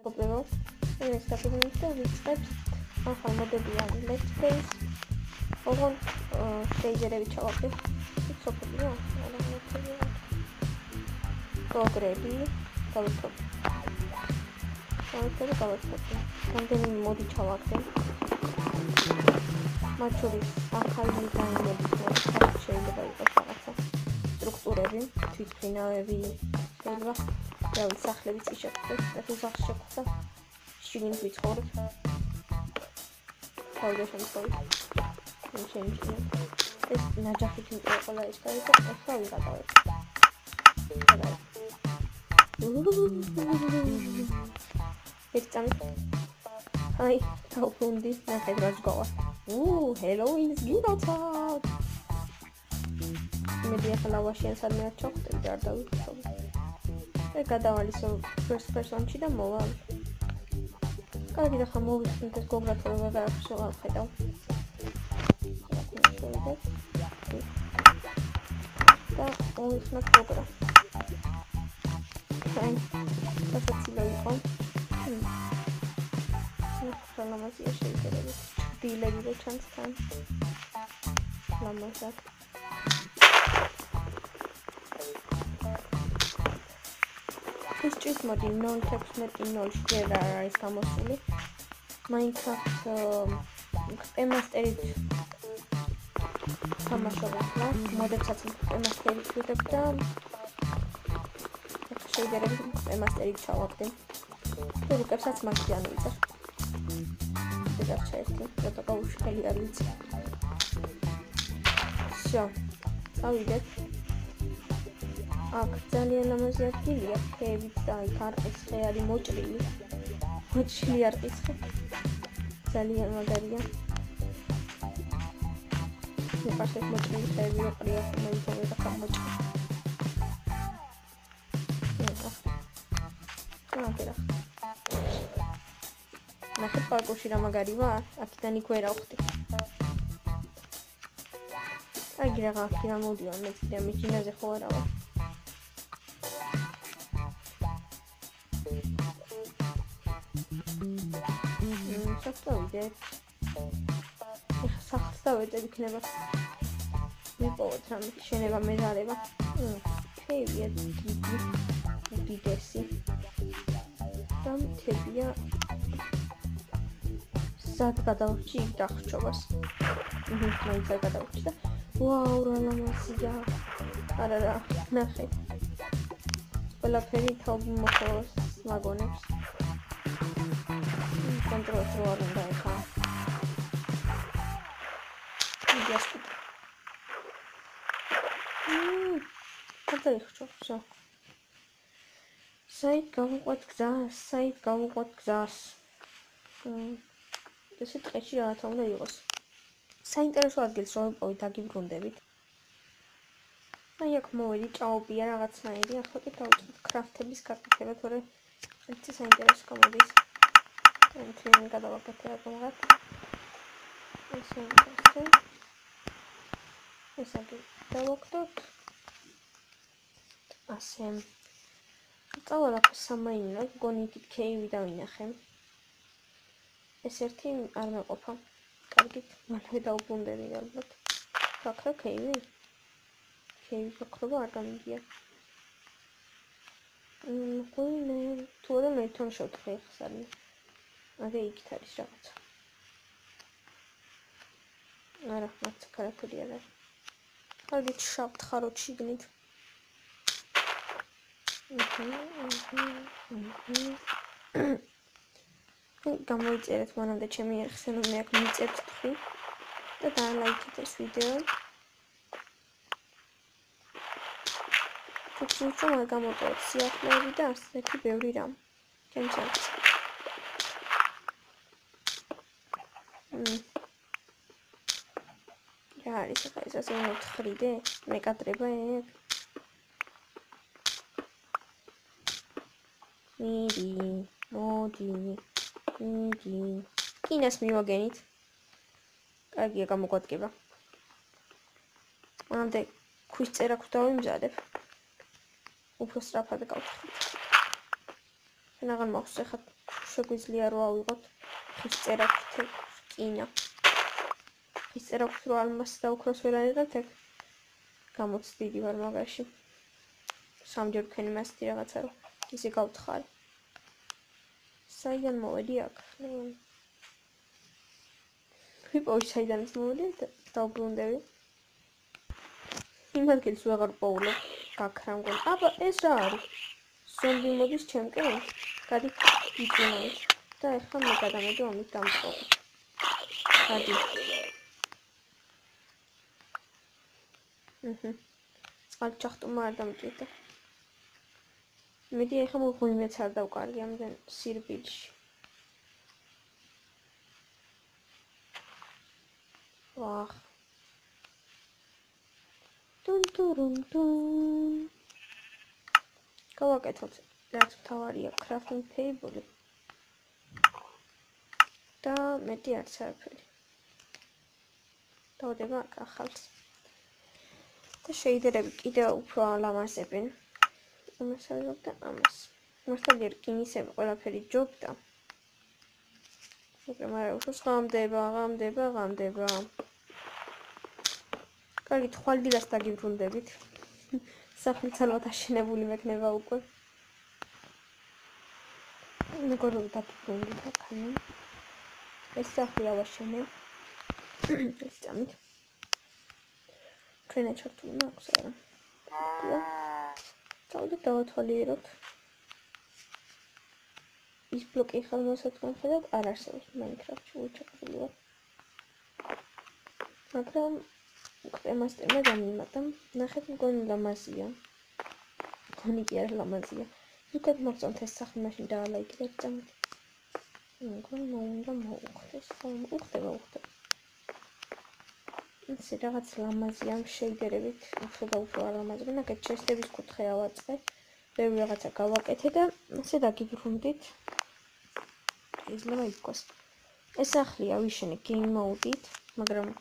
Kopero, ეს დაგვრჩით და ვიწყებთ ახალ მოდებიან let's play-ს. ოღონდ შეიძერები ჩავაკეთებ. სოფლიო, არა მოხდება. პროგრები, გავიქრობ. რამდენი მოდი ჩავაკეთებ. მათ შორის ახალი მოდით შეიძლება იყოს რაღაცა სტრუქტურები, თვითმფრინავები, შეიძლება დავით სახლებიც შეხვდეთ, თუ სახს შეხვდა, შიგნით ვიცხოვრებ. თავდა შემთხვევით. ეს ნაჯახით იმიტომ ყველა ის გაიგო, ახლა ვიღატავებ. ეს წამი. აი, თავფუნდი, ნახეთ რა ზღვა. Halloween is out. მე ახლა ვაშიან სადმე ჩავხდები და არ დავიქცევ. გადავალისო first person-ში და მოვალ. კარგი და ხა მოვიხსნით ეს გოგრათო ვეღარ შევალ ხედავ. და მოვიხსნით გოგრა. აი, დასაცილო იყო. ლამაზია შეიძლება. დილები და ჩანს თან. ლამაზად. ეს ჭის მოდი 0.16 ჯერ არ არის გამოსული. Minecraft remastered თამაშობ ახლა, მოდებსაც remastered ვიღებ და შეიძლება remastered ჩავაგდე. რუკებსაც მაგში ანვიწერ. დაგჭერდი, და გავუშხელი არ ვიცი. всё. ავიდეთ. აქ ძალიან ლამაზი ადგილია, ხეებით და იქ არყის ხე არის მოჭრილი. მოჭრილი არყის ხე. ძალიან მაგარია. მეფაშეთ მოჭრილი ხეები ოყრია, მოიწევი და გამოჭრი. ნახეთ პარკში რა მაგარი ვარ, აქედან იქ ვერ ავხდი. აი რა აქედან მოდიო, მე კიდე მიჩინაზე ხო არა ვარ. შევიდეთ. სახლს დავეწებ იქნება. მიპოვოთ რამე შენება მეზარება. ხეებია დიდესი. და მთებია სად გადავრჩი დახრჩობას. მაინც არ გადავრჩი და ვაუ რა ლამაზია. არა, ნახე. ყველაფერი თავი მოხოს ვაგონებს. კონტროლს რო არ უნდა ეხა. იასტი. გადაიხრჩო, всё. საით გავუყვეთ გზას. ესე ტყეში რაღაცა უნდა იყოს. საინტერესო ადგილს რომ ვიპოვით, დაგიბრუნდებით. აი აქ მოვედი, ჭაობია რაღაცნაირი, ახლა კი დავწყებ კრაფტების გაკეთება, თორე ერთი საინტერესო გამოდის. Trebuie გადავაკეთე აკომღათ. ესე. ეს აქ დავაკეთოთ. ასე. წავალ აქ სამაინლად, გონი იქით კეივი დავინახე. ეს ერთი არ მეყოფა. კარგით, მალე დავუბრუნდები ალბათ. გაქრა კეივი? კეივი გაქრობა არ გამიგია. გონი თუ არა მე თან შევთხე ხსარი. აგე იქით არის რაღაცა. არა, მათ კარაქული არა. კარგი შავთ ხაროთ შიგნით. გამოიწერეთ მანამდე ჩემი ხსენები აქ მიწერთ თქვი და დალაიქეთ ეს ვიდეო. თვითონ რომ გამოტოვოთ სიახლეები და ასეთი ბევრი რამ. ჩემს არც. რა არის ახლა ეს ასე მოთხრიდე? მეკადრება ეგ. მოდი. კინას მივაგენით. კარგია გამოგვადგება. მანამდე ქვის წერაკს დავიმზადებ. უფრო სწრაფად გავხდით. რაგან მაქვს ახლა შეგვიძლია რო ავიღოთ ხის წერაქვით რკინა. ხის წერაქვით რო ალმასს დავუქროს ვერანაირად ეგ გამოცდიდი ვარ მაგაში. სამჯერ ვქენი მასეთი რაღაცა რომ ისე გავთხარი. საიდან მოვედი აქ? ვიპოვე საიდანაც მოვედი და დავბრუნდები. იმ ადგილს ვეღარ პოულობ გაქრა მგონი. აბა ეს რა არის? ზომბი მოდის ჩემკენ? გადი იწუნავით და ეხლა მე გადამედი ამით დამწყობ. გადი. წყალჩახტუმა არ დამჭირდა. მედი ეხლა მოღვიმეც არ დავკარგი ამდენ სირბილში. ვახ. ტუნ. გავაკეთოთ რაც მთავარია crafting table და მეტი არც არაფერი. დავდება აქ ახალს. და შეიდერები კიდევ უფრო ლამაზებენ. ამას ავიღებ და ამას. მართალია რკინისები ყველაფერი ჯობდა. მაგრამ არა უფრო ღამდება. კარგი თვალდილას დაგიბრუნდებით. სახლიც ალბათ აშენებული მექნება უკვე. მეგობრებო დაგიბრუნდით აქანი. ეს სახლი ავაშენე. ეს წამით. ფრენა ჩართული მაქვს არა. დავდეთ დავათვალიეროთ. ის ბლოკი ხალხსაც განხედავთ არ არსებობს Minecraft-ში უჩაყრილი ვარ. მაგრამ კრემასტერმა გამიმატა. ნახეთ მგონი ლამაზია. მგონი კი არ ლამაზია. ზოგადად მოგწონთ ეს სახლი მაშინ დაალაიქეთ წამით. მგონი უნდა მოუხდეს. უხდება. ისე რაღაც ლამაზია შეიდერებით უფრო და უფრო ლამაზია. ნახეთ ჩესტების კუთხე ავაწყე. ბევრი რაღაცა გავაკეთე და ასე დაგიბრუნდით. შეიძლება იყოს. ეს სახლი ავიშენე game mode-ით, მაგრამ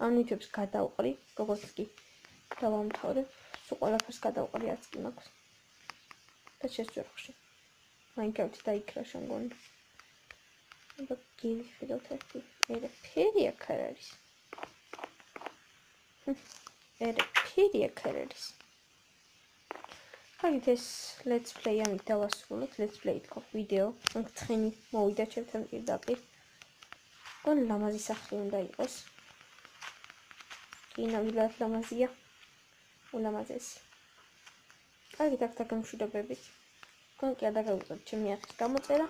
ამ ნივთებს გადავყრი, როგორც კი დავამთავრებ, სულ ყველაფერს გადავყრი არც კი მაქვს. და შეძვერხში. Minecraft-ი დაიქრაშა მგონი. და გივიხედავთ ერთი. ფერი აქ არ არის. ფერი აქ არ არის. აგით ეს let's play ამით დავასრულოთ. let's play თქო ვიდეო. აქ ცხენი მოვიდა ჩემთან პირდაპირ. გონი ლამაზი სახლი უნდა იყოს. კი ნამდვილად ლამაზია. ულამაზესი. აგით აქ დაგემშვიდობებით. გონი კი არ დაგავიწყოთ ჩემი ახის გამოწერა.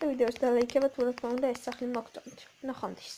და ვიდეოს დალაიქებათ, თუ რა თქმა უნდა ეს სახლი მოგწონთ. ნახვამდის.